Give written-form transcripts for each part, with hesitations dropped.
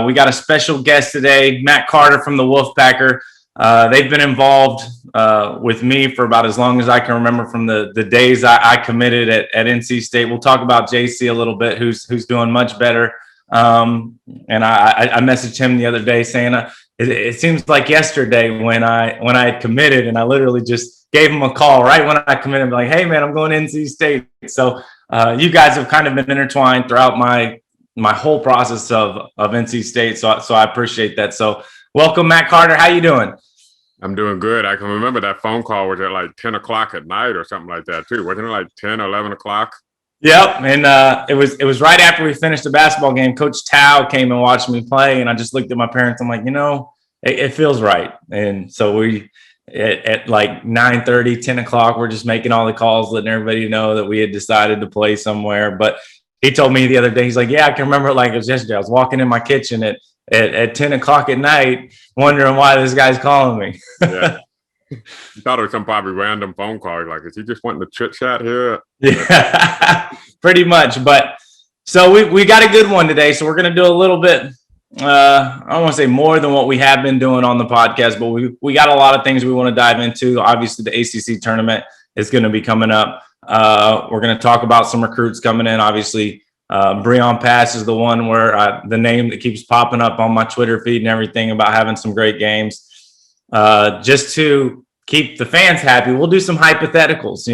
We got a special guest today, Matt Carter from the Wolfpacker. They've been involved with me for about as long as I can remember from the days I committed at NC State. We'll talk about JC a little bit, who's doing much better. And I messaged him the other day saying it seems like yesterday when I had committed, and I literally just gave him a call right when I committed, like, hey man, I'm going to NC State. So you guys have kind of been intertwined throughout my whole process of NC State. So I appreciate that. So welcome, Matt Carter. How you doing? I'm doing good. I can remember that phone call was at like 10 o'clock at night or something like that too. Wasn't it like 10 or 11 o'clock? Yep. And it was right after we finished the basketball game. Coach Tao came and watched me play, and I just looked at my parents. I'm like, it feels right. And so we at like 9:30, 10 o'clock, we're just making all the calls, letting everybody know that we had decided to play somewhere. But he told me the other day, he's like, yeah, I can remember it like it was yesterday. I was walking in my kitchen at 10 o'clock at night, wondering why this guy's calling me. Yeah. You thought it was some probably random phone call. Like, is he just wanting to chit chat here? Yeah, pretty much. But so we got a good one today. So we're going to do a little bit, I don't want to say more than what we have been doing on the podcast, but we got a lot of things we want to dive into. Obviously, the ACC tournament is going to be coming up. We're going to talk about some recruits coming in. Obviously, Breon Pass is the one where the name that keeps popping up on my Twitter feed and everything about having some great games. Just to keep the fans happy, we'll do some hypotheticals.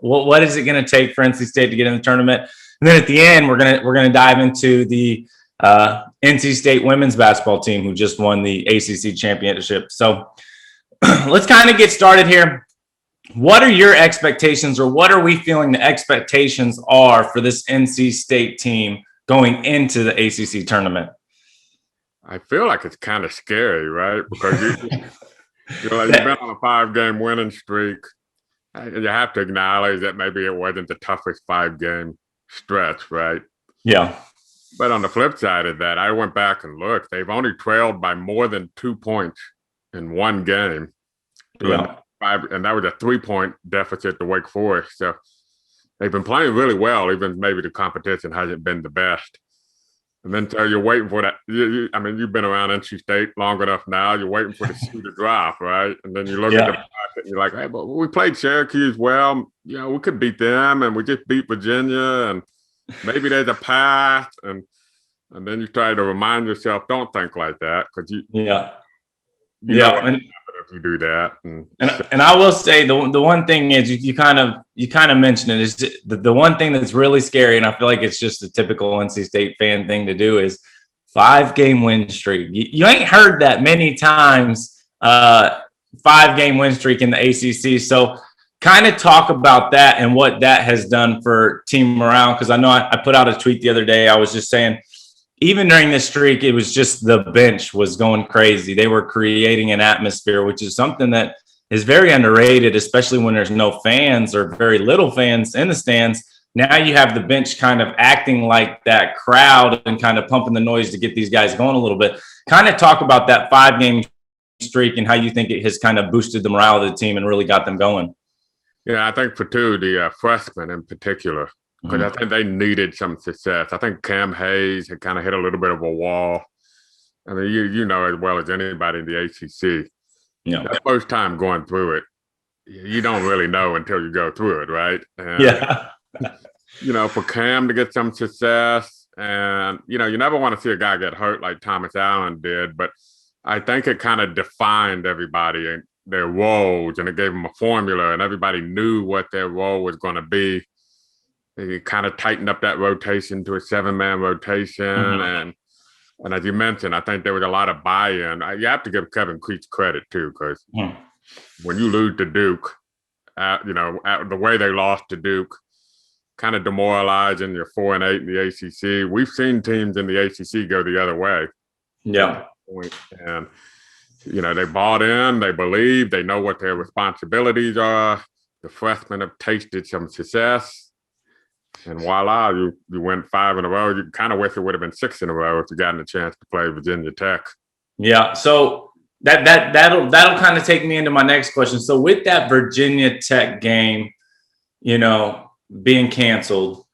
What is it going to take for NC State to get in the tournament? And then at the end, we're gonna dive into the NC State women's basketball team who just won the ACC championship. So let's kind of get started here. What are your expectations, or what are we feeling the expectations are for this NC State team going into the ACC tournament? I feel like it's kind of scary, right? Because you've been on a 5-game winning streak. You have to acknowledge that maybe it wasn't the toughest 5-game stretch, right? Yeah. But on the flip side of that, I went back and looked. They've only trailed by more than 2 points in one game. Yeah. And that was a 3-point deficit to Wake Forest. So they've been playing really well, even maybe the competition hasn't been the best. And then so you're waiting for that. You've been around NC State long enough now. You're waiting for the shoe to drop, right? And then you look at the bracket and you're like, hey, but we played Syracuse well. We could beat them, and we just beat Virginia, and maybe there's a path. And then you try to remind yourself, don't think like that, because you if you do that. And I will say the one thing is you kind of mentioned it, is the one thing that's really scary, and I feel like it's just a typical NC State fan thing to do, is 5-game win streak. You ain't heard that many times, 5-game win streak in the ACC. So kind of talk about that and what that has done for team morale, because I know I put out a tweet the other day. I was just saying, even during this streak, it was just the bench was going crazy. They were creating an atmosphere, which is something that is very underrated, especially when there's no fans or very little fans in the stands. Now you have the bench kind of acting like that crowd and kind of pumping the noise to get these guys going a little bit. Kind of talk about that 5-game streak and how you think it has kind of boosted the morale of the team and really got them going. Yeah, I think for the freshmen in particular, because I think they needed some success. I think Cam Hayes had kind of hit a little bit of a wall. I mean, you know as well as anybody in the ACC. Yeah. That first time going through it, you don't really know until you go through it, right? And, for Cam to get some success, and, you never want to see a guy get hurt like Thomas Allen did, but I think it kind of defined everybody and their roles, and it gave them a formula, and everybody knew what their role was going to be. They kind of tightened up that rotation to a 7-man rotation. And as you mentioned, I think there was a lot of buy-in. You have to give Kevin Creech credit, too, because when you lose to Duke, the way they lost to Duke, kind of demoralizing. You're 4-8 in the ACC. We've seen teams in the ACC go the other way. Yeah. And, they bought in, they believe, they know what their responsibilities are. The freshmen have tasted some success. And voila, you went 5 in a row. You kind of wish it would have been 6 in a row if you gotten a chance to play Virginia Tech. Yeah, so that'll kind of take me into my next question. So with that Virginia Tech game, being canceled,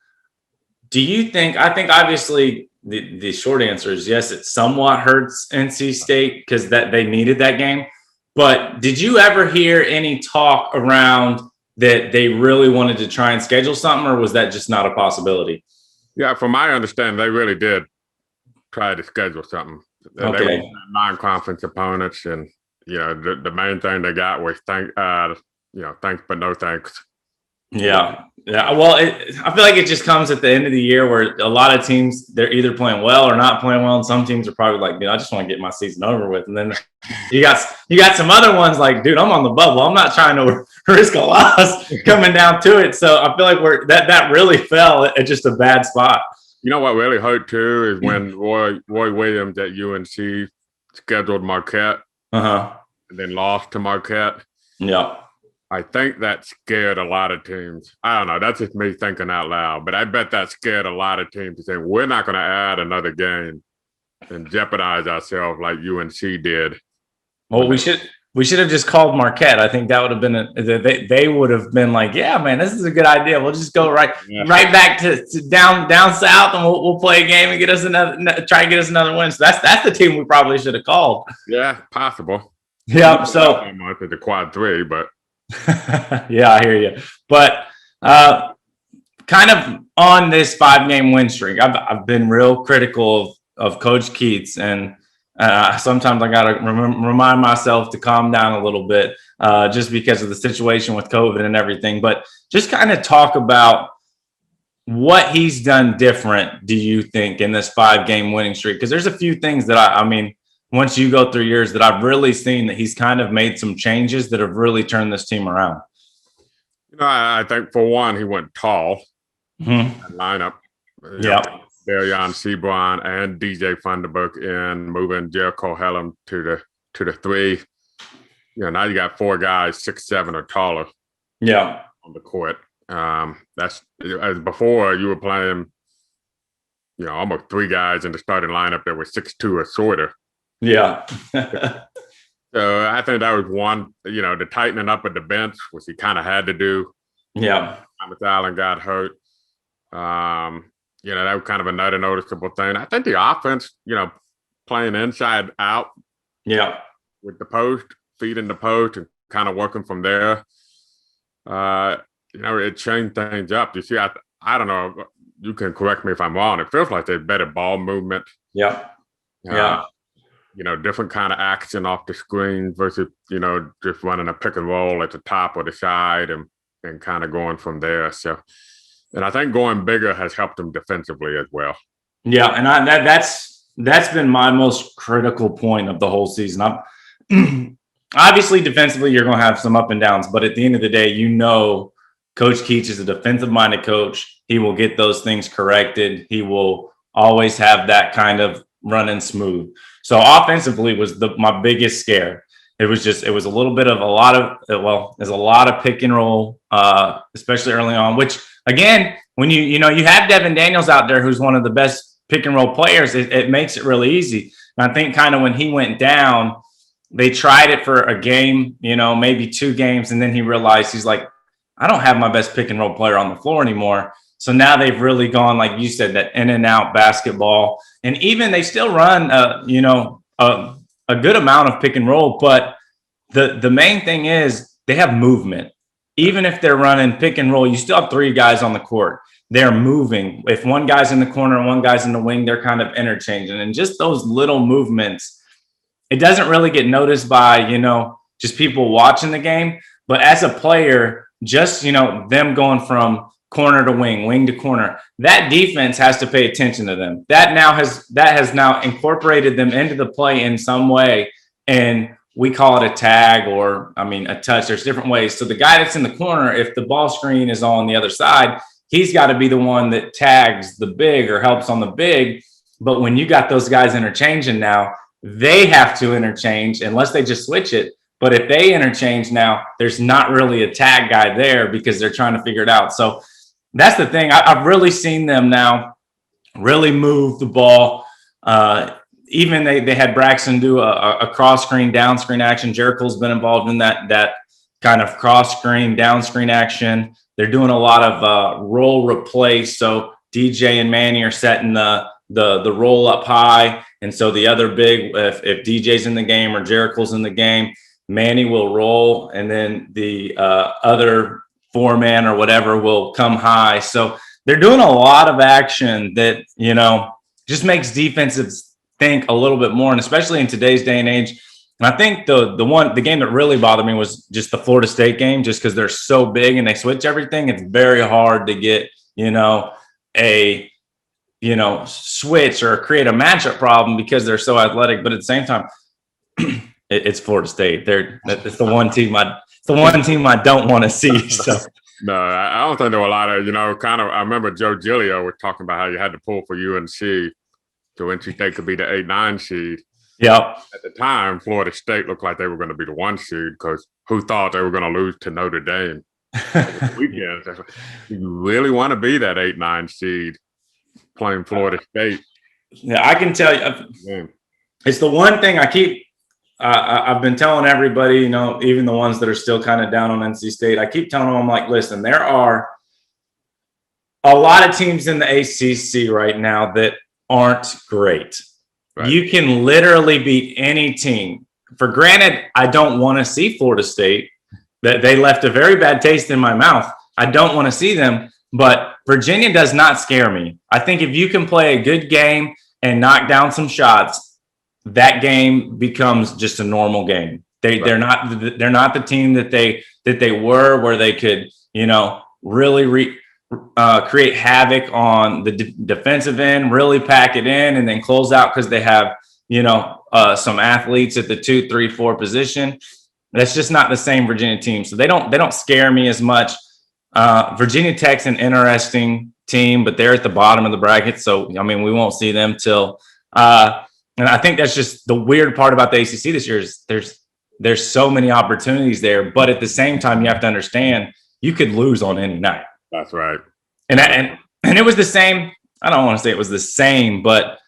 do you think? I think obviously the short answer is yes. It somewhat hurts NC State because that they needed that game. But did you ever hear any talk around that they really wanted to try and schedule something, or was that just not a possibility? Yeah, from my understanding, they really did try to schedule something. Okay. They were non-conference opponents, and the main thing they got was thanks but no thanks. Yeah. Well, I feel like it just comes at the end of the year where a lot of teams, they're either playing well or not playing well, and some teams are probably like, I just want to get my season over with. And then you got some other ones like, dude, I'm on the bubble. I'm not trying to risk a loss coming down to it. So I feel like that really fell at just a bad spot. You know what really hurt too is when Roy Williams at UNC scheduled Marquette and then lost to Marquette. Yeah. I think that scared a lot of teams. I don't know. That's just me thinking out loud. But I bet that scared a lot of teams to say, we're not going to add another game and jeopardize ourselves like UNC did. Well, we should have just called Marquette. I think that would have been they would have been like, yeah, man, this is a good idea. We'll just go right back to down south, and we'll play a game and try and get us another win. So that's the team we probably should have called. Yeah, possible. Yeah. So the quad 3, but. Yeah, I hear you. But kind of on this 5-game win streak, I've been real critical of Coach Keats, and sometimes I got to remind myself to calm down a little bit just because of the situation with COVID and everything. But just kind of talk about what he's done different, do you think, in this 5-game winning streak? Because there's a few things that I mean, once you go through years that I've really seen that he's kind of made some changes that have really turned this team around. I think for one, he went tall lineup. Yeah. Darion Sebron and DJ Funderburk in, moving Jericho Hellam to the 3. Now you got 4 guys 6'7" or taller. Yeah. On the court. That's as before you were playing, almost 3 guys in the starting lineup that were 6'2" or shorter. Yeah. So I think that was one, the tightening up of the bench, which he kind of had to do. Yeah. Thomas Allen got hurt. That was kind of another noticeable thing. I think the offense, playing inside out. Yeah. With the post, feeding the post and kind of working from there. It changed things up. You see, I don't know, you can correct me if I'm wrong. It feels like there's better ball movement. Yeah. Yeah. Different kind of action off the screen versus, just running a pick and roll at the top or the side and kind of going from there. So, and I think going bigger has helped him defensively as well. Yeah, and that's been my most critical point of the whole season. Obviously, defensively, you're going to have some up and downs, but at the end of the day, Coach Keats is a defensive-minded coach. He will get those things corrected. He will always have that kind of running smooth. So offensively was my biggest scare. It was a little bit of there's a lot of pick and roll, especially early on, which again, when you have Devin Daniels out there, who's one of the best pick and roll players, it makes it really easy. And I think kind of when he went down, they tried it for a game, maybe 2 games. And then he realized he's like, I don't have my best pick and roll player on the floor anymore. So now they've really gone, like you said, that in and out basketball. And even they still run, a good amount of pick and roll. But the main thing is they have movement. Even if they're running pick and roll, you still have 3 guys on the court. They're moving. If one guy's in the corner and one guy's in the wing, they're kind of interchanging. And just those little movements, it doesn't really get noticed by, just people watching the game. But as a player, just, them going from corner to wing to corner, that defense has to pay attention to them. That has now incorporated them into the play in some way. And we call it a tag or, a touch. There's different ways. So the guy that's in the corner, if the ball screen is on the other side, he's got to be the one that tags the big or helps on the big. But when you got those guys interchanging now, they have to interchange unless they just switch it. But if they interchange now, there's not really a tag guy there because they're trying to figure it out. So that's the thing. I've really seen them now really move the ball. Even they had Braxton do a cross screen, down screen action. Jericho's been involved in that kind of cross screen, down screen action. They're doing a lot of roll replace. So DJ and Manny are setting the the roll up high. And so the other big, if DJ's in the game or Jericho's in the game, Manny will roll, and then the other 4-man or whatever will come high. So they're doing a lot of action that, just makes defenses think a little bit more, and especially in today's day and age. And I think the game that really bothered me was just the Florida State game, just because they're so big and they switch everything. It's very hard to get, a switch or create a matchup problem because they're so athletic. But at the same time, it's Florida State. It's the one team I don't want to see. So. No, I don't think there were a lot of, I remember Joe Giglio was talking about how you had to pull for UNC to NC State could be the 8-9 seed. Yep. At the time, Florida State looked like they were going to be the 1 seed because who thought they were going to lose to Notre Dame? Weekend. You really want to be that 8-9 seed playing Florida State? Yeah, I can tell you. It's the one thing I've been telling everybody, even the ones that are still kind of down on NC State, I keep telling them, I'm like, listen, there are a lot of teams in the ACC right now that aren't great. Right. You can literally beat any team. For granted, I don't want to see Florida State. That they left a very bad taste in my mouth. I don't want to see them, but Virginia does not scare me. I think if you can play a good game and knock down some shots, that game becomes just a normal game. They're not the team that they were, where they could really create havoc on the defensive end, really pack it in, and then close out because they have some athletes at the 2, 3, 4 position. That's just not the same Virginia team. So they don't scare me as much. Virginia Tech's an interesting team, but they're at the bottom of the bracket. So, we won't see them till and I think that's just the weird part about the ACC this year is there's so many opportunities there, but at the same time, you have to understand you could lose on any night. That's right. And it was the same. I don't want to say it was the same, but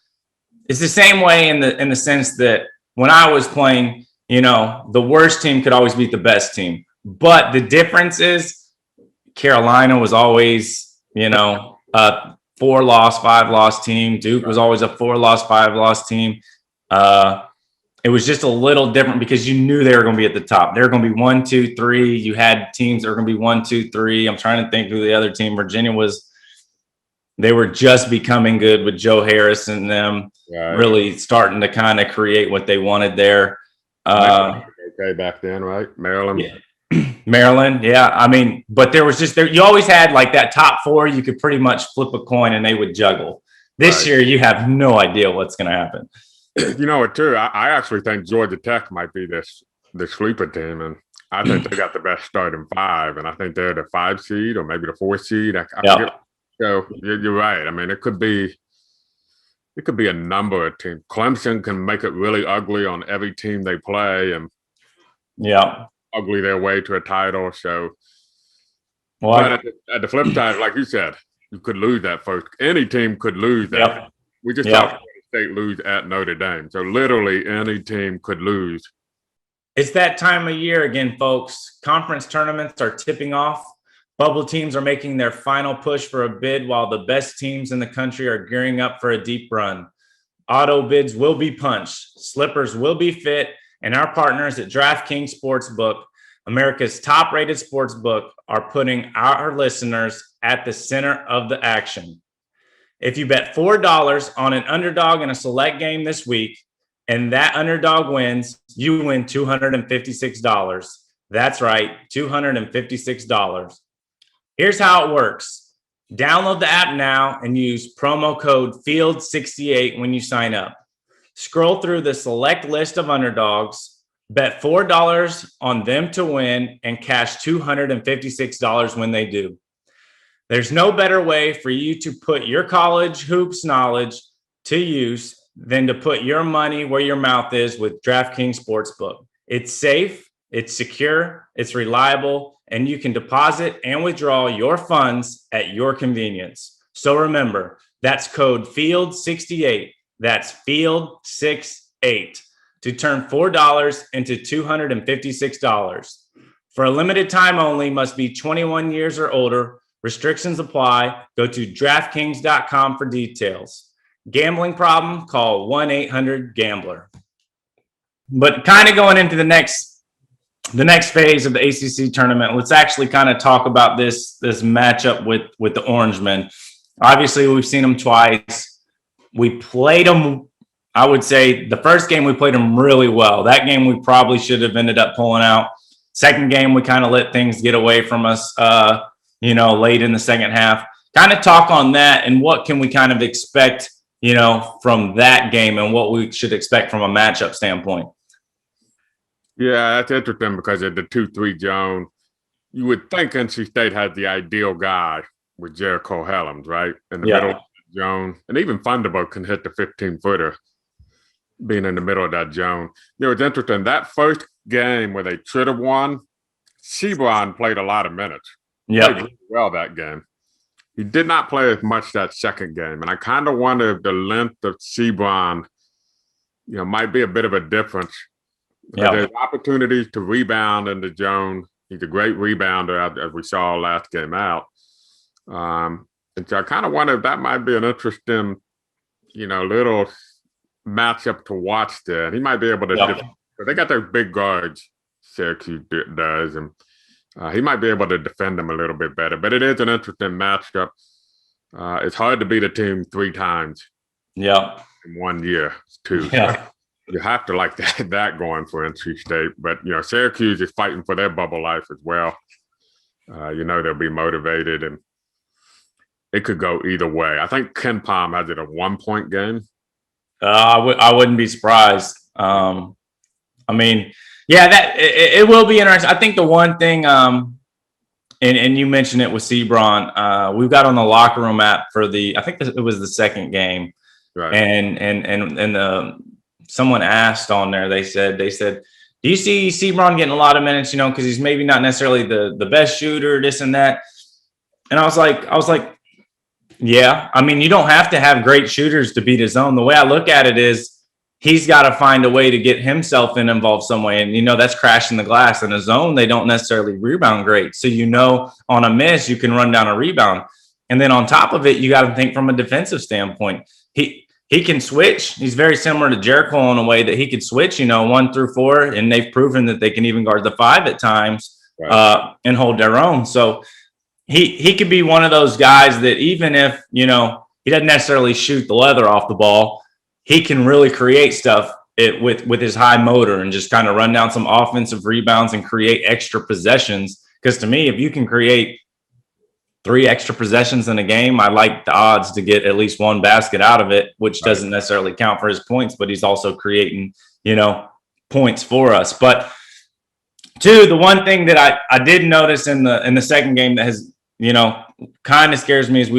it's the same way in the sense that when I was playing, the worst team could always beat the best team. But the difference is Carolina was always, a 4-loss, 5-loss team. Duke was always a 4-loss, 5-loss team. It was just a little different because you knew they were going to be at the top. They were going to be 1, 2, 3. You had teams that were going to be 1, 2, 3. I'm trying to think who the other team. Virginia was. They were just becoming good with Joe Harris and them really starting to kind of create what they wanted there. Okay, back then, right? Maryland. Yeah. Maryland, yeah. But there was you always had like that top 4. You could pretty much flip a coin and they would juggle. This year, you have no idea what's going to happen. You know what, too? I actually think Georgia Tech might be the sleeper team, and I think they got the best starting 5, and I think they're the 5 seed or maybe the 4 seed. So you're right. It could be a number of teams. Clemson can make it really ugly on every team they play, and ugly their way to a title. So, but at the flip side, like you said, you could lose that first. Any team could lose that. Yep. We just saw State lose at Notre Dame. So literally any team could lose. It's that time of year again, folks. Conference tournaments are tipping off. Bubble teams are making their final push for a bid while the best teams in the country are gearing up for a deep run. Auto bids will be punched. Slippers will be fit. And our partners at DraftKings Sportsbook, America's top-rated sportsbook, are putting our listeners at the center of the action. If you bet $4 on an underdog in a select game this week, and that underdog wins, you win $256. That's right, $256. Here's how it works. Download the app now and use promo code FIELD68 when you sign up. Scroll through the select list of underdogs, bet $4 on them to win, and cash $256 when they do. There's no better way for you to put your college hoops knowledge to use than to put your money where your mouth is with DraftKings Sportsbook. It's safe, it's secure, it's reliable, and you can deposit and withdraw your funds at your convenience. So remember, that's code FIELD68. That's FIELD68 to turn $4 into $256. For a limited time only, must be 21 years or older. Restrictions apply. Go to DraftKings.com for details. Gambling problem, call 1-800-GAMBLER. But kind of going into the next phase of the ACC tournament, let's actually kind of talk about this matchup with the Orangemen. Obviously, we've seen them twice. We played them, I would say, the first game we played them really well. That game we probably should have ended up pulling out. Second game, we kind of let things get away from us, late in the second half. Kind of talk on that and what can we kind of expect, from that game and what we should expect from a matchup standpoint. Yeah, that's interesting because of the 2-3 zone. You would think NC State has the ideal guy with Jericho Helms, right? In the middle of the zone. And even Thunderbolt can hit the 15-footer being in the middle of that zone. It's interesting. That first game where they should have won, Sebron played a lot of minutes. Yeah. Played really well that game. He did not play as much that second game. And I kind of wonder if the length of Sebron, might be a bit of a difference. There's opportunities to rebound in the zone. He's a great rebounder, as we saw last game out. And so I kind of wonder if that might be an interesting, little matchup to watch there. And he might be able to they got those big guards, Syracuse does, and he might be able to defend them a little bit better. But it is an interesting matchup. It's hard to beat a team 3 times in 1 year. It's 2. Yeah. You have to like that going for NC State. But, Syracuse is fighting for their bubble life as well. They'll be motivated, and it could go either way. I think Ken Palm has it a 1-point game. I wouldn't be surprised. It will be interesting. I think the one thing, and you mentioned it with Sebron, we've got on the locker room app for it was the second game, right? And someone asked on there. They said, do you see Sebron getting a lot of minutes? Because he's maybe not necessarily the best shooter, this and that. And I was like, yeah. I mean, you don't have to have great shooters to beat a zone. The way I look at it is, he's got to find a way to get himself involved some way. And, that's crashing the glass. In a zone, they don't necessarily rebound great. So, on a miss, you can run down a rebound. And then on top of it, you got to think from a defensive standpoint. He can switch. He's very similar to Jericho in a way that he could switch, 1 through 4. And they've proven that they can even guard the 5 at times, right, and hold their own. So he could be one of those guys that even if, he doesn't necessarily shoot the leather off the ball, he can really create stuff with his high motor and just kind of run down some offensive rebounds and create extra possessions. Because to me, if you can create 3 extra possessions in a game, I like the odds to get at least 1 basket out of it, which doesn't necessarily count for his points, but he's also creating, points for us. But 2, the one thing that I did notice in the second game that has, kind of scares me is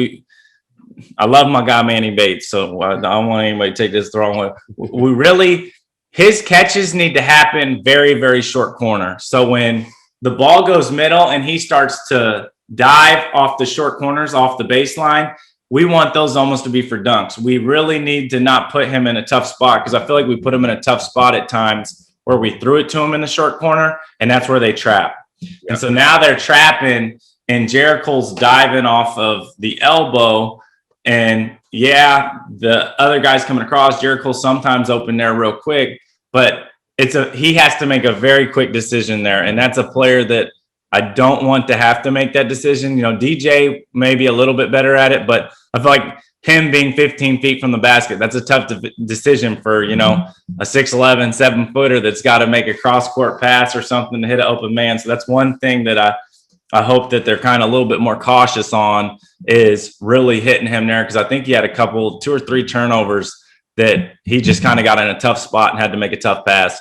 I love my guy Manny Bates, so I don't want anybody to take this the wrong way. His catches need to happen very, very short corner. So when the ball goes middle and he starts to dive off the short corners, off the baseline, we want those almost to be for dunks. We really need to not put him in a tough spot, because I feel like we put him in a tough spot at times where we threw it to him in the short corner, and that's where they trap. Yep. And so now they're trapping, and Jericho's diving off of the elbow. And the other guys coming across, Jericho sometimes open there real quick, but he has to make a very quick decision there. And that's a player that I don't want to have to make that decision. DJ may be a little bit better at it, but I feel like him being 15 feet from the basket, that's a tough decision for, a 6'11", 7-footer that's got to make a cross-court pass or something to hit an open man. So that's one thing that I hope that they're kind of a little bit more cautious on, is really hitting him there. Because I think he had 2 or 3 turnovers that he just kind of got in a tough spot and had to make a tough pass.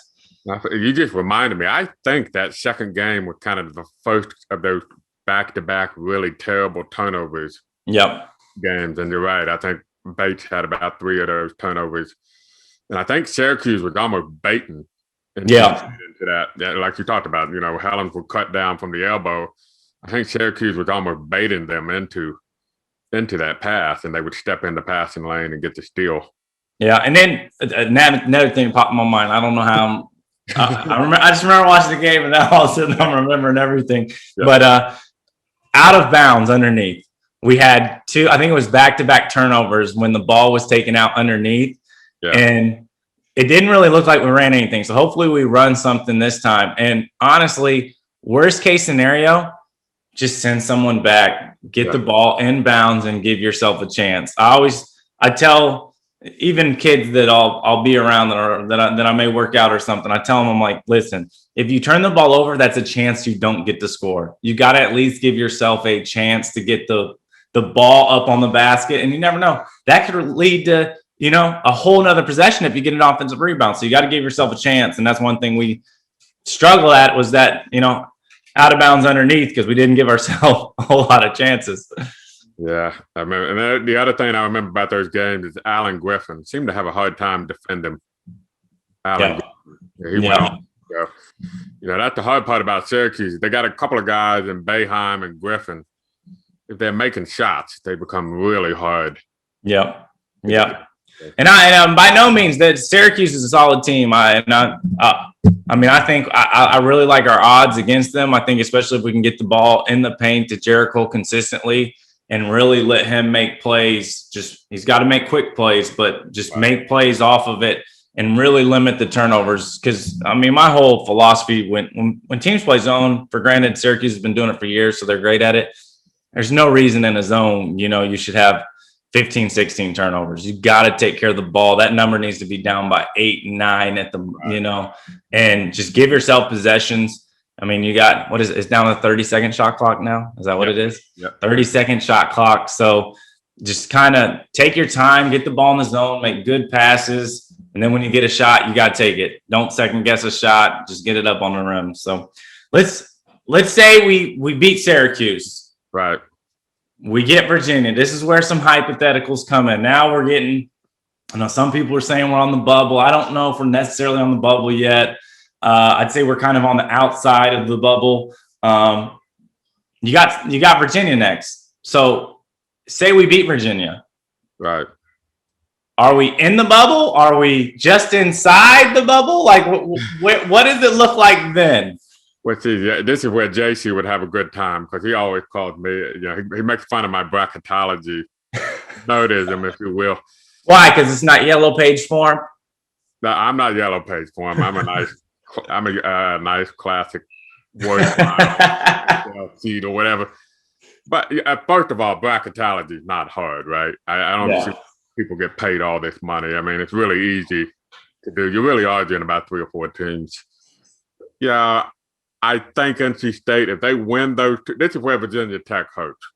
You just reminded me. I think that second game was kind of the first of those back-to-back really terrible turnovers. Yep. Games. And you're right. I think Bates had about 3 of those turnovers. And I think Syracuse was almost baiting into that. Yeah, like you talked about, Helens would cut down from the elbow. I think Syracuse was almost baiting them into that pass, and they would step in the passing lane and get the steal. Yeah, and then another thing popped in my mind. I don't know how I just remember watching the game, and now all of a sudden I'm remembering everything. Yep. But out of bounds underneath. we had two, I think it was back-to-back turnovers when the ball was taken out underneath. Yeah. And it didn't really look like we ran anything. So hopefully we run something this time. And honestly, worst case scenario, just send someone back, get the ball in bounds and give yourself a chance. I tell even kids that I'll be around that I may work out or something. I tell them, I'm like, listen, if you turn the ball over, that's a chance you don't get to score. You got to at least give yourself a chance to get the ball up on the basket. And you never know, that could lead to, a whole nother possession if you get an offensive rebound. So you got to give yourself a chance. And that's one thing we struggle at was that, out of bounds underneath, because we didn't give ourselves a whole lot of chances. Yeah, I remember. And the other thing I remember about those games is Alan Griffin seemed to have a hard time defending. Alan Griffin. He went on. So, that's the hard part about Syracuse. They got a couple of guys in Boeheim and Griffin. If they're making shots, they become really hard. Yep. And by no means that Syracuse is a solid team. I think I really like our odds against them. I think especially if we can get the ball in the paint to Jericho consistently and really let him make plays. He's got to make quick plays, but just make plays off of it and really limit the turnovers. Because my whole philosophy when teams play zone, for granted, Syracuse has been doing it for years, so they're great at it. There's no reason in a zone, you should have 15, 16 turnovers. You got to take care of the ball. That number needs to be down by 8, 9 at the, and just give yourself possessions. You got, what is it? It's down to 30-second shot clock now. Is that what it is? Yep. 30-second shot clock. So just kind of take your time, get the ball in the zone, make good passes. And then when you get a shot, you got to take it. Don't second guess a shot. Just get it up on the rim. So let's say we beat Syracuse. Right. We get Virginia. This is where some hypotheticals come in. Now we're getting, some people are saying we're on the bubble. I don't know if we're necessarily on the bubble yet. I'd say we're kind of on the outside of the bubble. You got Virginia next. So say we beat Virginia. Right. Are we in the bubble? Are we just inside the bubble? Like, what does it look like then? This is where JC would have a good time because he always calls me, he makes fun of my bracketology nerdism, if you will. Why? Because it's not yellow page form? No, I'm not yellow page form. I'm a nice classic word seed or whatever. But first of all, bracketology is not hard, right? I don't see people get paid all this money. It's really easy to do. You're really arguing about 3 or 4 teams. Yeah. I think NC State, if they win those two, this is where Virginia Tech hurts.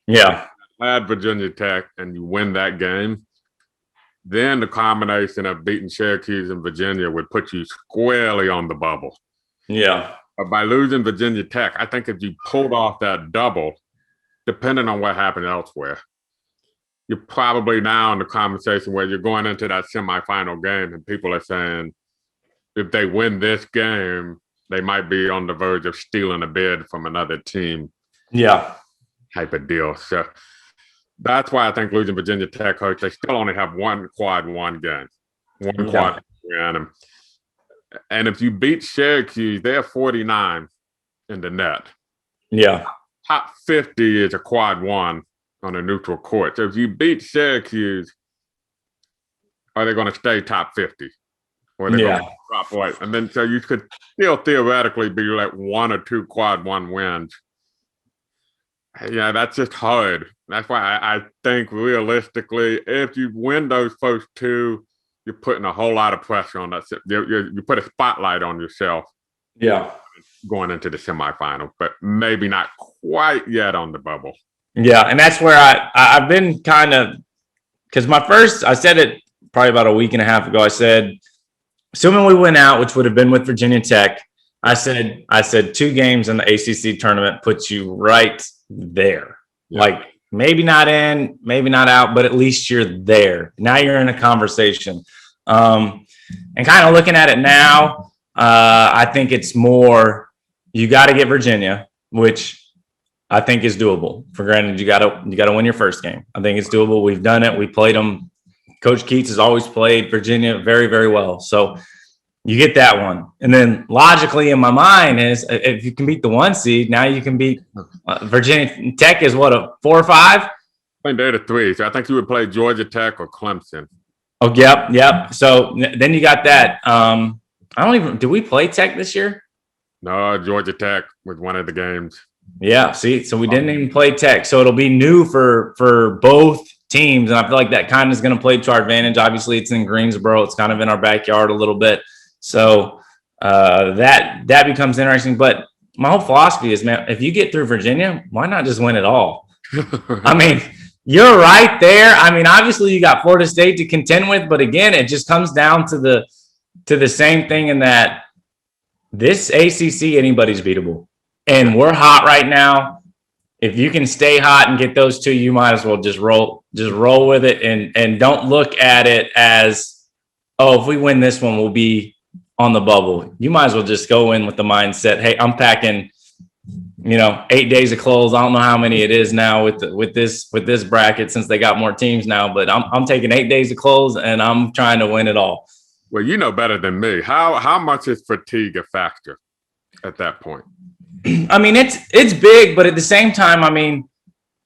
Yeah. Add Virginia Tech and you win that game, then the combination of beating Syracuse and Virginia would put you squarely on the bubble. Yeah. But by losing Virginia Tech, I think if you pulled off that double, depending on what happened elsewhere, you're probably now in the conversation where you're going into that semifinal game and people are saying, if they win this game, they might be on the verge of stealing a bid from another team. Yeah. Type of deal. So that's why I think losing Virginia Tech hurts. They still only have one quad one game. Quad win. And if you beat Syracuse, they're 49 in the net. Yeah. Top 50 is a quad one on a neutral court. So if you beat Syracuse, are they going to stay top 50? Or they're going to drop away. And then so you could still theoretically be like 1 or 2 quad one wins. Yeah, that's just hard. That's why I think realistically, if you win those first 2, you're putting a whole lot of pressure on that. You put a spotlight on yourself. Yeah. Going into the semifinal, but maybe not quite yet on the bubble. Yeah, and that's where I've been kind of, because I said it probably about a week and a half ago. I said, assuming we went out, which would have been with Virginia Tech, I said 2 games in the ACC tournament puts you right there. Yeah. Like maybe not in, maybe not out, but at least you're there. Now you're in a conversation. And kind of looking at it now, I think it's more, you got to get Virginia, which I think is doable. For granted, you got to win your first game. I think it's doable. We've done it. We played them. Coach Keats has always played Virginia very, very well. So You get that one. And then logically in my mind is if you can beat the 1 seed, now you can beat Virginia Tech is what, a 4 or 5? I think they're the 3. So I think you would play Georgia Tech or Clemson. Oh, yep. So then you got that. Did we play Tech this year? No, Georgia Tech was one of the games. Yeah, see, so we didn't even play Tech. So it'll be new for both teams. And I feel like that kind of is going to play to our advantage. Obviously, it's in Greensboro. It's kind of in our backyard a little bit. So that becomes interesting. But my whole philosophy is, man, if you get through Virginia, why not just win it all? I mean, you're right there. I mean, obviously you got Florida State to contend with, but again, it just comes down to the same thing in that this ACC, anybody's beatable. And we're hot right now. If you can stay hot and get those 2, you might as well just roll with it and don't look at it as, oh, if we win this one, we'll be on the bubble. You might as well just go in with the mindset, hey, I'm packing, 8 days of clothes. I don't know how many it is now with this bracket since they got more teams now, but I'm taking 8 days of clothes and I'm trying to win it all. Well, you know better than me. How much is fatigue a factor at that point? I mean, it's big, but at the same time, I mean,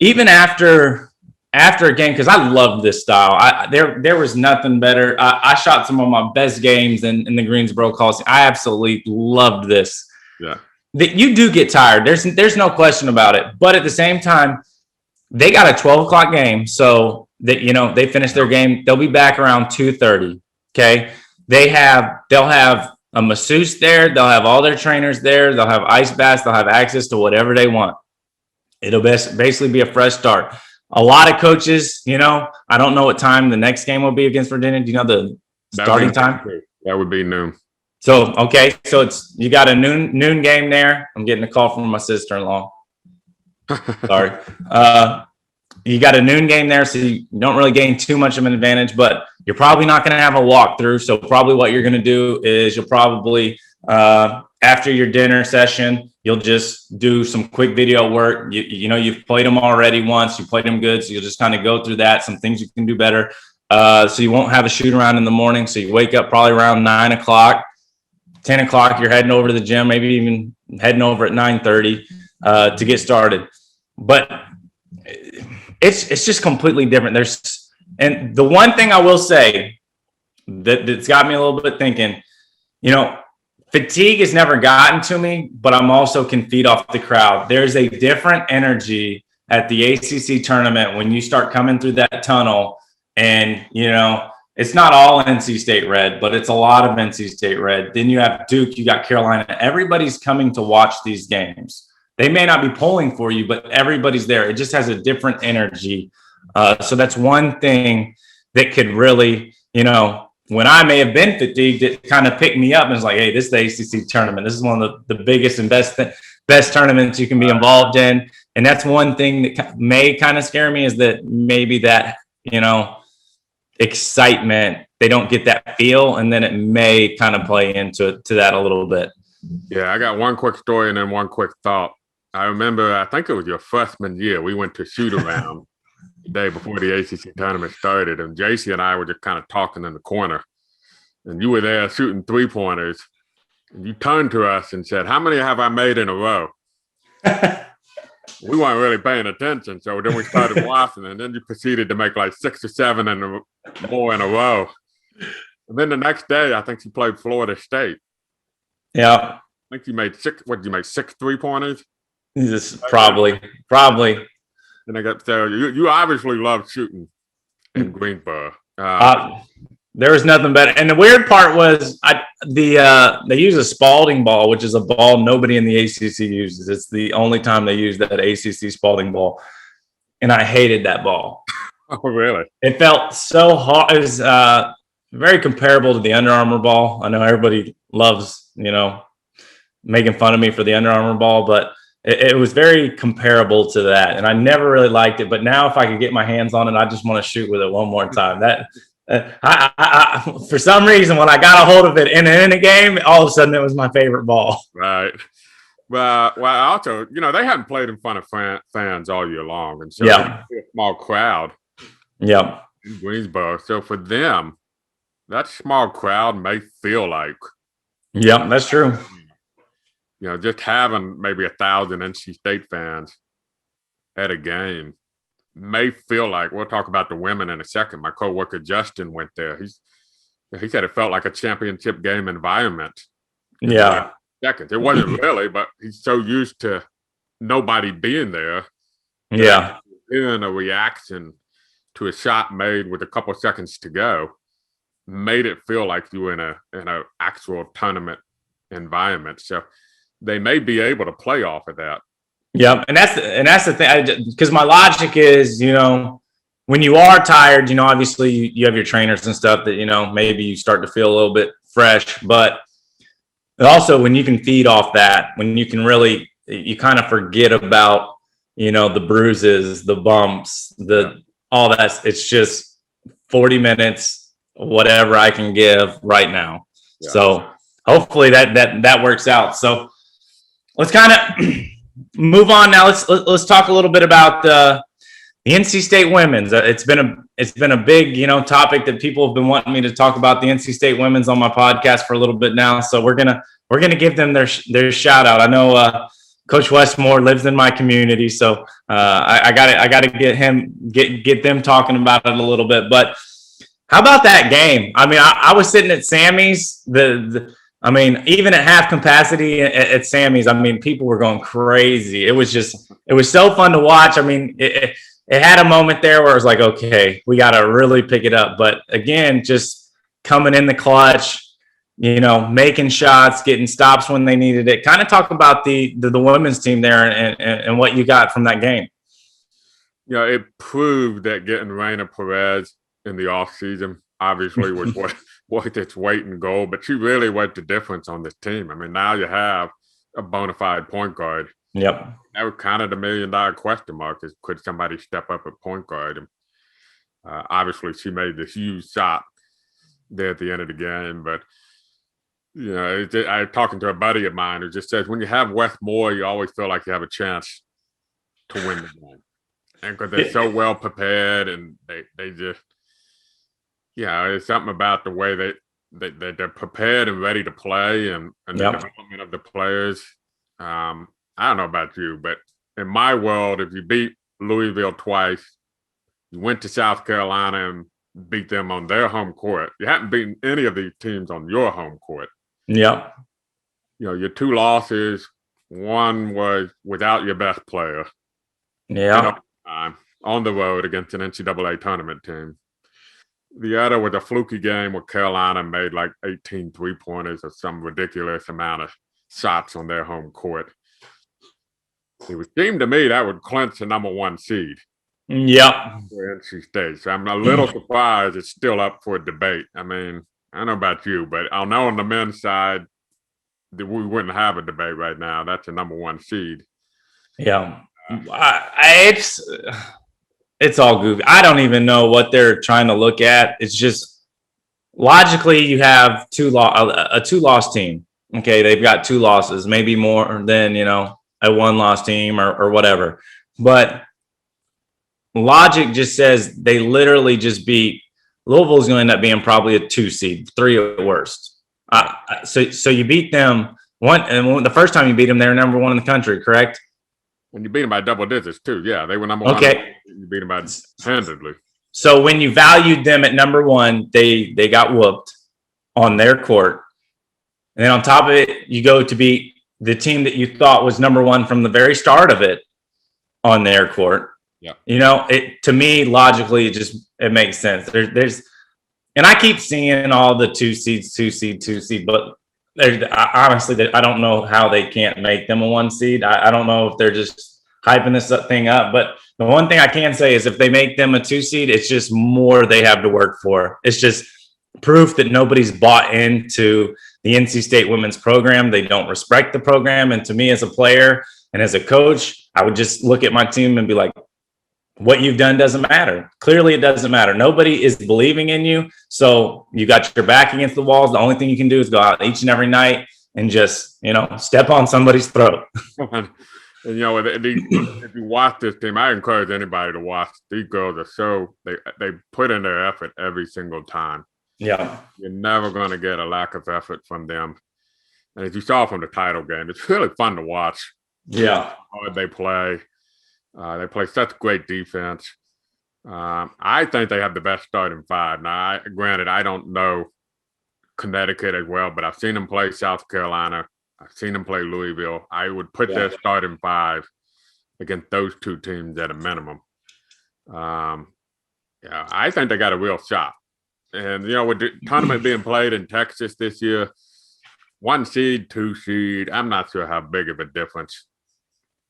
even after a game, because I love this style. There was nothing better. I shot some of my best games in the Greensboro Coliseum. I absolutely loved this. Yeah. That you do get tired. There's no question about it. But at the same time, they got a 12 o'clock game. So that, they finish their game. They'll be back around 2:30. Okay. They'll have a masseuse there. They'll have all their trainers there. They'll have ice baths. They'll have access to whatever they want. It'll basically be a fresh start. A lot of coaches, I don't know what time the next game will be against Virginia. Do you know the starting time? That would be noon. So, okay. So you got a noon game there. I'm getting a call from my sister-in-law. Sorry. You got a noon game there, so you don't really gain too much of an advantage, but you're probably not going to have a walkthrough. So probably what you're going to do is you'll probably, after your dinner session, you'll just do some quick video work. You've played them already once. You played them good, so you'll just kind of go through that, some things you can do better. So you won't have a shoot around in the morning. So you wake up probably around 9 o'clock, 10 o'clock. You're heading over to the gym, maybe even heading over at 9:30 to get started. But it's just completely different. And the one thing I will say that's got me a little bit thinking, fatigue has never gotten to me, but I'm also can feed off the crowd. There's a different energy at the ACC tournament when you start coming through that tunnel and, it's not all NC State red, but it's a lot of NC State red. Then you have Duke, you got Carolina. Everybody's coming to watch these games. They may not be polling for you, but everybody's there. It just has a different energy. So that's one thing that could really, when I may have been fatigued, it kind of picked me up and was like, hey, this is the ACC tournament. This is one of the biggest and best tournaments you can be involved in. And that's one thing that may kind of scare me is that maybe that, excitement, they don't get that feel. And then it may kind of play into that a little bit. Yeah, I got one quick story and then one quick thought. I remember, I think it was your freshman year, we went to shoot around the day before the ACC tournament started, and JC and I were just kind of talking in the corner, and you were there shooting 3-pointers, and you turned to us and said, how many have I made in a row? We weren't really paying attention, so then we started watching, and then you proceeded to make like 6 or 7 more in a row. And then the next day, I think you played Florida State. Yeah. I think you made 6 3-pointers? Just probably. And I got so you obviously love shooting in Greensboro. There was nothing better. And the weird part was they use a Spalding ball, which is a ball nobody in the ACC uses. It's the only time they use that ACC Spalding ball. And I hated that ball. Oh, really? It felt so hard. It was very comparable to the Under Armour ball. I know everybody loves, making fun of me for the Under Armour ball, but it was very comparable to that. And I never really liked it. But now if I could get my hands on it, I just want to shoot with it one more time. That I for some reason, when I got a hold of it in a game, all of a sudden it was my favorite ball. Right. Well, also, they hadn't played in front of fans all year long. And so yeah, a small crowd. Yeah. In Greensboro. So for them, that small crowd may feel like Yeah, that's true. Just having maybe 1,000 NC State fans at a game may feel like, we'll talk about the women in a second. My coworker Justin went there. He said it felt like a championship game environment. Yeah. Seconds. It wasn't really, but he's so used to nobody being there. Yeah. In a reaction to a shot made with a couple seconds to go made it feel like you were in a actual tournament environment. So they may be able to play off of that. Yeah, and that's the thing. Because my logic is, when you are tired, obviously you have your trainers and stuff that maybe you start to feel a little bit fresh, but also when you can feed off that, when you can really, you kind of forget about the bruises, the bumps, all that. It's just 40 minutes, whatever I can give right now. Yeah. So hopefully that works out. So let's kind of move on now. Let's talk a little bit about the NC State women's. It's been a big topic that people have been wanting me to talk about the NC State women's on my podcast for a little bit now. So we're gonna give them their shout out. I know Coach Westmore lives in my community, so I got to get them talking about it a little bit. But how about that game? I mean, I was sitting at Sammy's. Even at half capacity at Sammy's, people were going crazy. It was so fun to watch. It had a moment there where it was like, okay, we got to really pick it up. But again, just coming in the clutch, making shots, getting stops when they needed it. Kind of talk about the women's team there and what you got from that game. It proved that getting Raina Perez in the offseason obviously was worth its weight in gold, but she really was the difference on this team. Now you have a bona fide point guard. Yep. That was kind of the $1 million question mark, is could somebody step up at point guard? And obviously she made the huge shot there at the end of the game, but I'm talking to a buddy of mine who just says when you have Wes Moore, you always feel like you have a chance to win the game. And because they're so well prepared and they just, it's something about the way they're prepared and ready to play and the development of the players. I don't know about you, but in my world, if you beat Louisville twice, you went to South Carolina and beat them on their home court. You haven't beaten any of these teams on your home court. Yeah. Your two losses, one was without your best player. Yeah. On the road against an NCAA tournament team. The other was a fluky game where Carolina made like 18 3-pointers or some ridiculous amount of shots on their home court. It would seem to me that would clinch the number 1 seed. Yep. For NC State. So I'm a little surprised it's still up for a debate. I don't know about you, but I know on the men's side that we wouldn't have a debate right now. That's a number 1 seed. Yeah. It's all goofy. I don't even know what they're trying to look at. It's just logically you have a 2-loss team. Okay, they've got 2 losses, maybe more than a 1-loss team or whatever. But logic just says they literally just beat Louisville's going to end up being probably a 2 seed, 3 at worst. So you beat them the first time you beat them, they were number 1 in the country, correct? When you beat them by double digits too, yeah, they were number 1. Okay, you beat them by handedly. So when you valued them at number 1, they got whooped on their court, and then on top of it, you go to beat the team that you thought was number 1 from the very start of it on their court. Yeah, to me logically it makes sense. There's, and I keep seeing all the 2 seed, but honestly, I don't know how they can't make them a 1 seed. I don't know if they're just hyping this thing up. But the one thing I can say is if they make them a 2 seed, it's just more they have to work for. It's just proof that nobody's bought into the NC State women's program. They don't respect the program. And to me, as a player and as a coach, I would just look at my team and be like, what you've done doesn't matter. Clearly, it doesn't matter. Nobody is believing in you. So you got your back against the walls. The only thing you can do is go out each and every night and just, step on somebody's throat. And, if you watch this team, I encourage anybody to watch. These girls are they put in their effort every single time. Yeah. You're never going to get a lack of effort from them. And as you saw from the title game, it's really fun to watch. Yeah. How hard they play. They play such great defense. I think they have the best starting five. Now, granted, I don't know Connecticut as well, but I've seen them play South Carolina. I've seen them play Louisville. I would put their starting five against those two teams at a minimum. I think they got a real shot. And, with the tournament being played in Texas this year, 1 seed, 2 seed, I'm not sure how big of a difference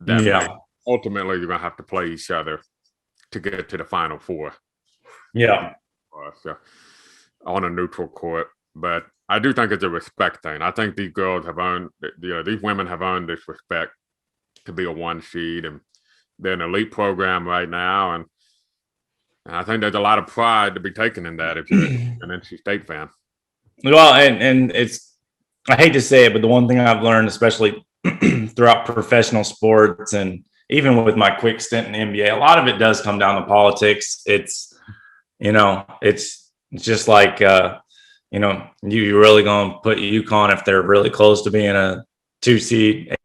that makes. Ultimately, you're going to have to play each other to get to the Final Four. Yeah. So, on a neutral court. But I do think it's a respect thing. I think these girls have earned, these women have earned this respect to be a 1 seed. And they're an elite program right now. And I think there's a lot of pride to be taken in that if you're an NC State fan. Well, and I hate to say it, but the one thing I've learned, especially throughout professional sports and even with my quick stint in the NBA, a lot of it does come down to politics. It's just like, you really going to put UConn if they're really close to being a 2 seed.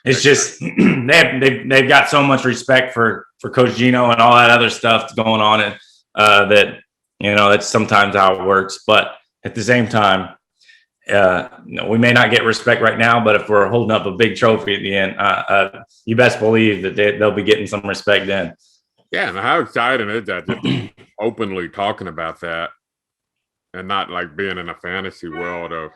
It's just they've got so much respect for Coach Gino and all that other stuff going on, and that that's sometimes how it works. But at the same time, we may not get respect right now, but if we're holding up a big trophy at the end, you best believe that they'll be getting some respect then. Yeah, and how exciting is that? Just openly talking about that, and not like being in a fantasy world of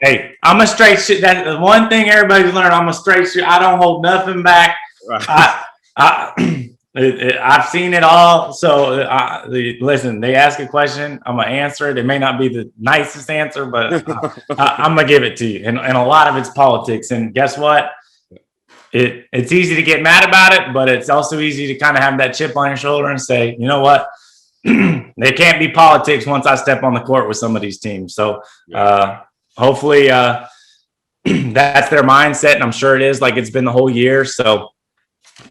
Hey, I'm a straight shit. That's the one thing everybody's learned. I'm a straight shit. I don't hold nothing back. I've seen it all. So listen, they ask a question, I'm gonna answer it. It may not be the nicest answer, but I'm gonna give it to you. And a lot of it's politics. And guess what? It's easy to get mad about it, but it's also easy to kind of have that chip on your shoulder and say, you know what? They can't be politics once I step on the court with some of these teams. So hopefully that's their mindset, and I'm sure it is, like it's been the whole year. So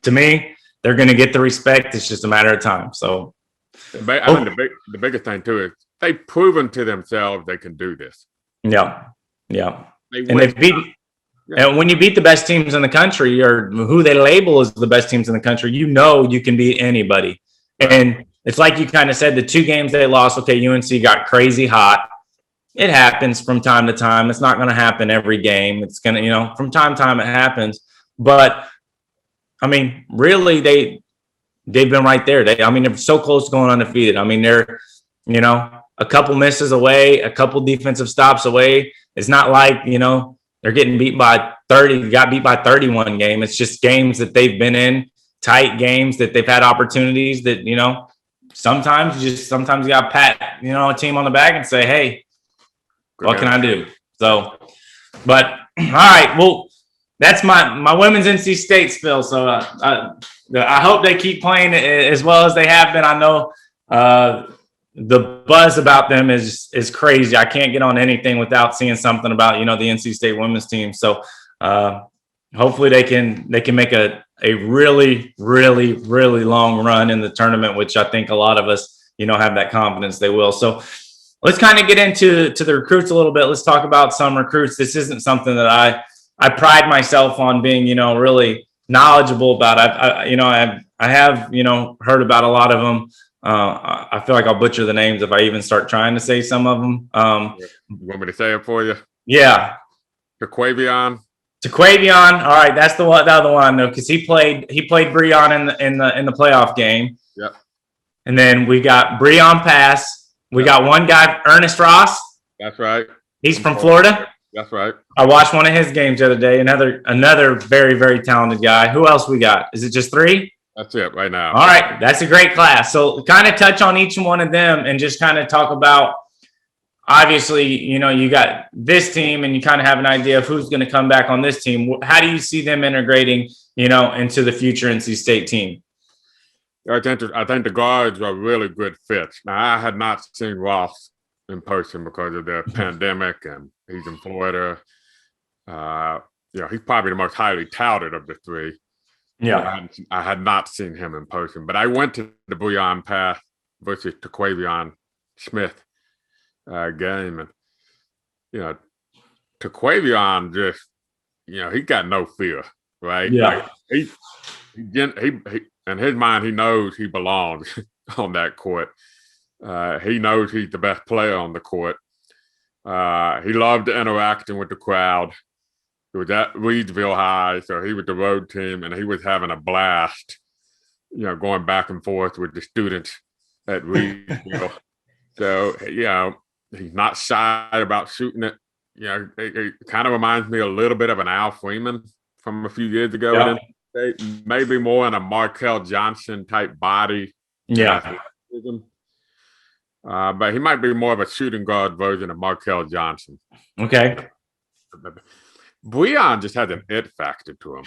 to me, they're going to get the respect. It's just a matter of time. So I mean, the biggest thing too is they've proven to themselves they can do this. Yeah. They've beat. And when you beat the best teams in the country, or who they label as the best teams in the country, you can beat anybody. And it's like you kind of said, the 2 games they lost, okay, UNC got crazy hot. It happens from time to time. It's not going to happen every game. It's going to, from time to time it happens. But, I mean, really, they've been right there. They're so close to going undefeated. I mean, they're, a couple misses away, a couple defensive stops away. It's not like, they're getting beat by 30, got beat by 31 game. It's just games that they've been in, tight games that they've had opportunities that, sometimes you got to pat, a team on the back and say, hey, what can I do? So, but all right, well, that's my women's NC State spill. So I hope they keep playing as well as they have been. I know the buzz about them is crazy. I can't get on anything without seeing something about the NC State women's team. So hopefully they can make a really, really, really long run in the tournament, which I think a lot of us have that confidence they will. So let's kind of get into the recruits a little bit. Let's talk about some recruits. This isn't something that I pride myself on being really knowledgeable about. I have heard about a lot of them. I feel like I'll butcher the names if I even start trying to say some of them. You want me to say it for you? Yeah. Taquavion. All right, that's the other one I know, because he played Breon in the playoff game. Yep. And then we got Breon Pass. We got one guy, Ernest Ross. That's right. He's from Florida. That's right. I watched one of his games the other day. Another very, very talented guy. Who else we got? Is it just 3? That's it right now. All right. That's a great class. So kind of touch on each one of them and just kind of talk about, obviously, you got this team and you kind of have an idea of who's going to come back on this team. How do you see them integrating, into the future NC State team? I think the guards are really good fits. Now, I had not seen Ross in person because of the pandemic, and he's in Florida. He's probably the most highly touted of the 3. Yeah. I had not seen him in person, but I went to the Breon Pass versus Taquavion Smith game, and you know, Taquavion just, he got no fear, right? Yeah. Like he in his mind, he knows he belongs on that court. He knows he's the best player on the court. He loved interacting with the crowd. It was at Reedsville High, so he was the road team, and he was having a blast, going back and forth with the students at Reedsville. So, he's not shy about shooting it. It kind of reminds me a little bit of an Al Freeman from a few years ago. Yeah. Maybe more in a Markel Johnson type body. Yeah. But he might be more of a shooting guard version of Markel Johnson. Okay. Breon just has an it factor to him.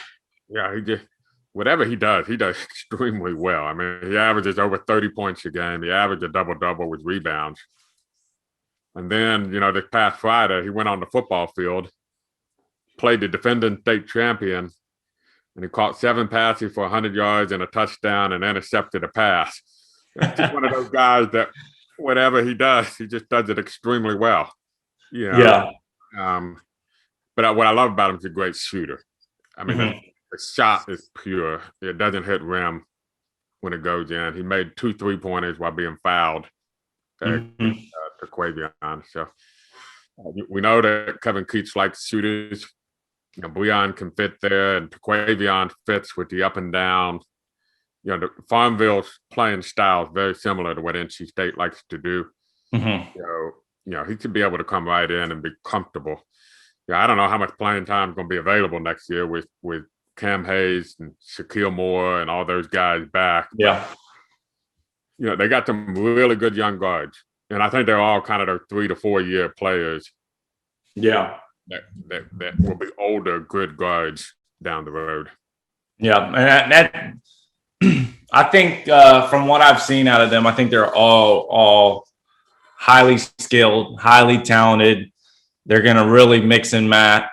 Yeah, he just, whatever he does extremely well. I mean, he averages over 30 points a game. He averaged a double-double with rebounds. And then, this past Friday, he went on the football field, played the defending state champion, and he caught 7 passes for 100 yards and a touchdown and intercepted a pass. It's just one of those guys that whatever he does, he just does it extremely well. Yeah. But what I love about him is a great shooter. I mean, the shot is pure. It doesn't hit rim when it goes in. He made 2 3-pointers while being fouled to Quavion. So we know that Kevin Keats likes shooters. Breon can fit there, and Quavion fits with the up and down. The Farmville's playing style is very similar to what NC State likes to do. He could be able to come right in and be comfortable. I don't know how much playing time is going to be available next year with Cam Hayes and Shaquille Moore and all those guys back. Yeah. But, they got some really good young guards. And I think they're all kind of their 3 to 4 year players. Yeah. That will be older, good guards down the road. Yeah. And I think from what I've seen out of them, I think they're all highly skilled, highly talented. They're going to really mix and match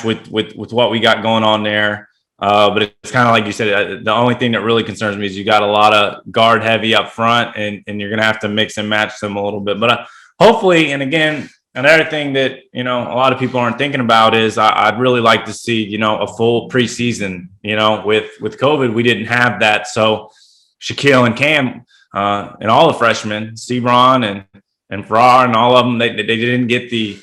with what we got going on there. But it's kind of like you said, the only thing that really concerns me is you got a lot of guard heavy up front, and you're going to have to mix and match them a little bit. But hopefully, and again, another thing that, a lot of people aren't thinking about is I'd really like to see, a full preseason. With COVID, we didn't have that. So Shaquille and Cam and all the freshmen, Sebron and Farrar and all of them, they didn't get the,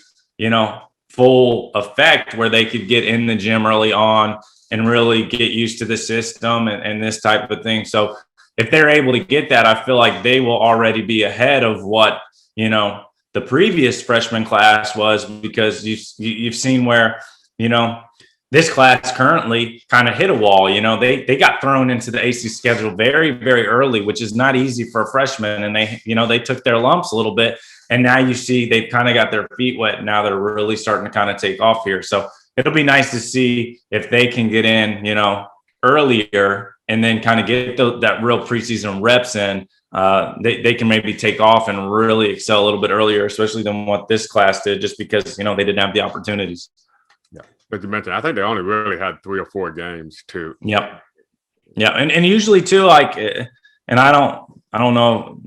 full effect where they could get in the gym early on and really get used to the system and this type of thing. So if they're able to get that, I feel like they will already be ahead of what, the previous freshman class was, because you've seen where, this class currently kind of hit a wall. They got thrown into the AC schedule very, very early, which is not easy for a freshman. And they took their lumps a little bit. And now you see they've kind of got their feet wet. Now they're really starting to kind of take off here. So it'll be nice to see if they can get in, earlier and then kind of get that real preseason reps in. They can maybe take off and really excel a little bit earlier, especially than what this class did, just because, they didn't have the opportunities. Yeah. But you mentioned, I think they only really had 3 or 4 games too. Yep. Yeah. And usually too, like, and I don't know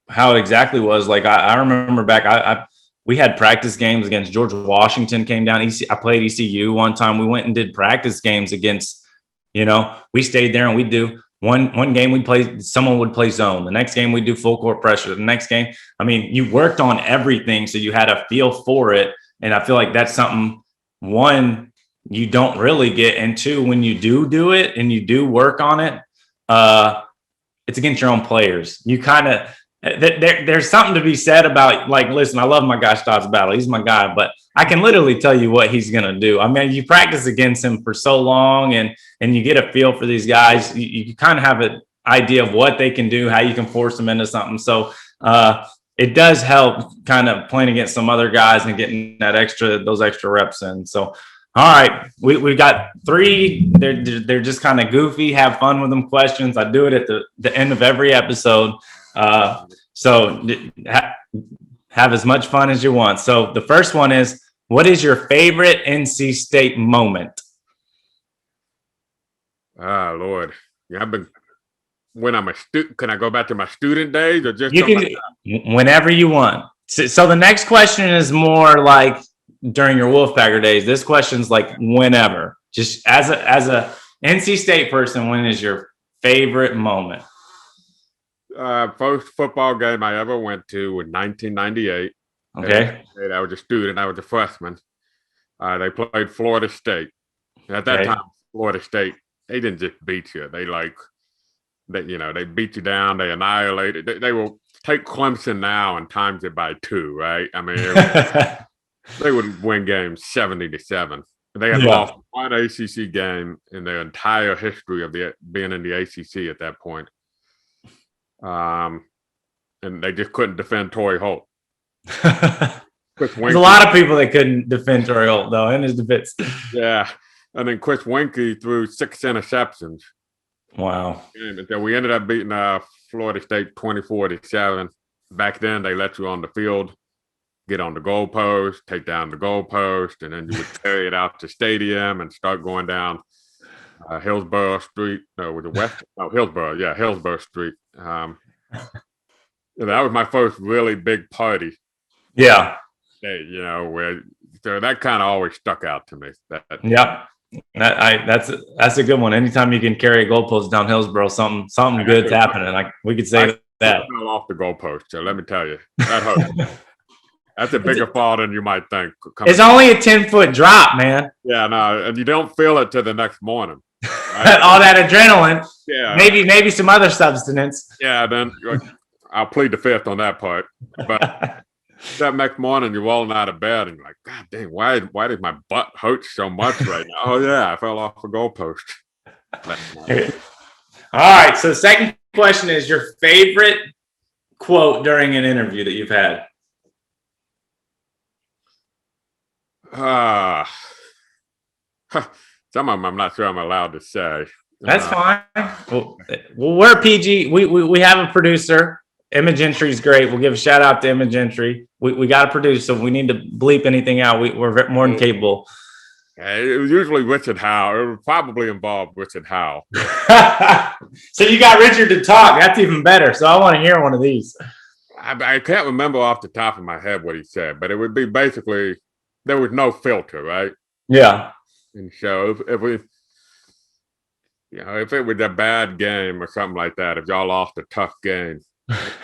how it exactly was. Like, I remember back, we had practice games against George Washington came down. I played ECU one time. We went and did practice games against, we stayed there and we'd do one game someone would play zone. The next game we'd do full court pressure. The next game, I mean, you worked on everything. So you had a feel for it. And I feel like that's something, one, you don't really get into when you do it and you do work on it. It's against your own players. You kind of, there's something to be said about, like, listen, I love my guy Stotts Battle. He's my guy, but I can literally tell you what he's going to do. I mean, you practice against him for so long and you get a feel for these guys. You kind of have an idea of what they can do, how you can force them into something. So it does help kind of playing against some other guys and getting those extra reps in. So, all right, we've got 3. They're just kind of goofy. Have fun with them questions. I do it at the end of every episode. So have as much fun as you want. So the first one is, what is your favorite NC State moment? Lord. Yeah, when I'm a student, can I go back to my student days or just whenever you want? So the next question is more like during your Wolfpacker days. This question's like whenever. Just as a NC State person, when is your favorite moment? First football game I ever went to was 1998. Okay. I was a student. I was a freshman. They played Florida State. And at that time, Florida State, they didn't just beat you. They they beat you down. They annihilated. They will take Clemson now and times it by 2, right? I mean, they would win games 70-7. They had lost one ACC game in their entire history of being in the ACC at that point. And they just couldn't defend Torrey Holt. There's a lot of people that couldn't defend Torrey Holt, though, in his defense. Yeah. And then Chris Winkie threw 6 interceptions. Wow. And so we ended up beating Florida State 24-7. Back then, they let you on the field, get on the goalpost, take down the goalpost, and then you would carry it out to stadium and start going down Hillsborough Street. No, was it West? No, Hillsborough. Yeah, Hillsborough Street. That was my first really big party. Yeah. So that kind of always stuck out to me. That's a good one. Anytime you can carry a goalpost down Hillsborough, something good's happening. We could say that. Fell off the goalpost. So let me tell you, that hurt. That's a bigger fall than you might think. It's only a 10-foot drop, man. Yeah, no, and you don't feel it till the next morning. Right? All that adrenaline. Yeah. Maybe some other substance. Yeah, then I'll plead the fifth on that part. But that next morning, you're rolling out of bed and you're like, God dang, why does my butt hurt so much right now? Oh, yeah, I fell off a goalpost. All right, so the second question is your favorite quote during an interview that you've had. Some of them I'm not sure I'm allowed to say. That's fine. Well, we're PG. We have a producer. Emma Gentry's great. We'll give a shout out to Emma Gentry. We got a producer, so if we need to bleep anything out, we're more than capable. It was usually Richard Howe. It would probably involve Richard Howe. So you got Richard to talk. That's even better. So I want to hear one of these. I can't remember off the top of my head what he said, but it would be basically there was no filter, right? Yeah. And so if it was a bad game or something like that, if y'all lost a tough game,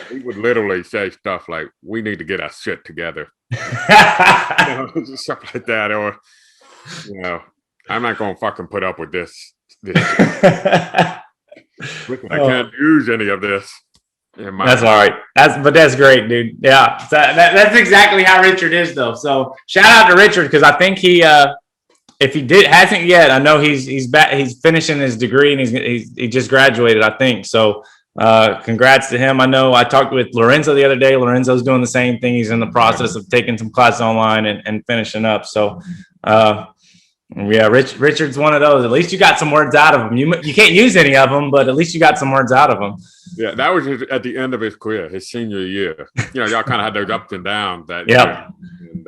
he would literally say stuff like, "We need to get our shit together," stuff like that, or I'm not gonna fucking put up with this. I can't use any of this. That's all right. That's great, dude. Yeah, so that's exactly how Richard is, though. So shout out to Richard because I think he, if he hasn't yet, I know he's back. He's finishing his degree and he just graduated, I think. So congrats to him. I know I talked with Lorenzo the other day. Lorenzo's doing the same thing. He's in the process of taking some classes online and finishing up. So yeah, Richard's one of those. At least you got some words out of him. You can't use any of them, but at least you got some words out of him. Yeah, that was at the end of his career, his senior year. Y'all kind of had those ups and downs that year. And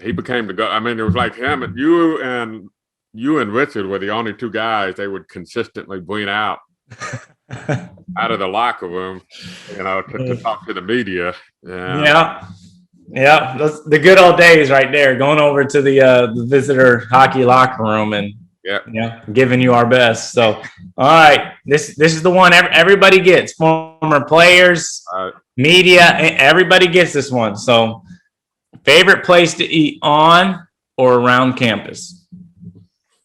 he became the guy. I mean, it was like him and you and Richard were the only two guys they would consistently bring out of the locker room, to talk to the media. Yeah, those the good old days right there. Going over to the visitor hockey locker room and giving you our best. So, all right, this is the one everybody gets. Former players, media, everybody gets this one. So, favorite place to eat on or around campus?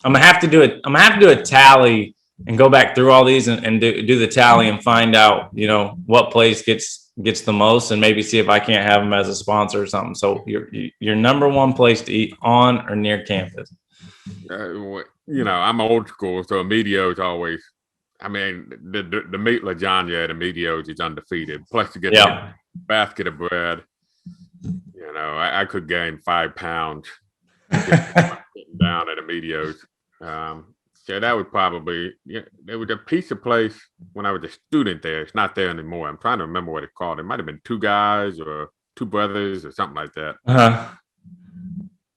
I'm gonna have to do it. I'm gonna have to do a tally and go back through all these and do the tally and find out, what place gets the most, and maybe see if I can't have them as a sponsor or something. So your number one place to eat on or near campus? I'm old school, so Emilio's always. I mean, the meat lasagna at Emilio's is undefeated. Plus, you get a basket of bread. I could gain 5 pounds sitting down at Emilio's. So that was probably, there was a pizza place when I was a student there. It's not there anymore. I'm trying to remember what it's called. It might have been Two Guys or Two Brothers or something like that.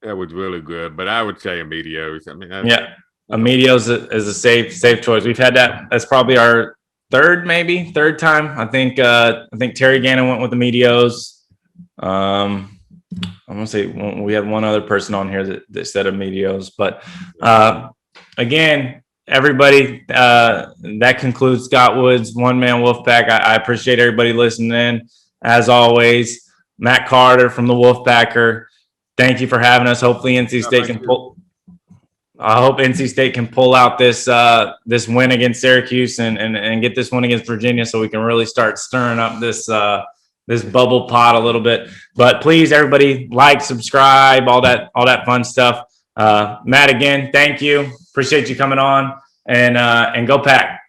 That was really good. But I would say Emilio's. I mean, Emilio's is a safe choice. We've had that. That's probably our third time. I think Terry Gannon went with Emilio's. I'm gonna say we had one other person on here that said Emilio's, but again, everybody, that concludes Scott Wood's One Man Wolfpack. I appreciate everybody listening in. As always, Matt Carter from the Wolfpacker, thank you for having us. Hopefully NC State can pull. I hope NC State can pull out this win against Syracuse and get this one against Virginia, so we can really start stirring up this bubble pot a little bit. But please, everybody, like, subscribe, all that fun stuff. Matt, again, thank you. Appreciate you coming on, and go Pack.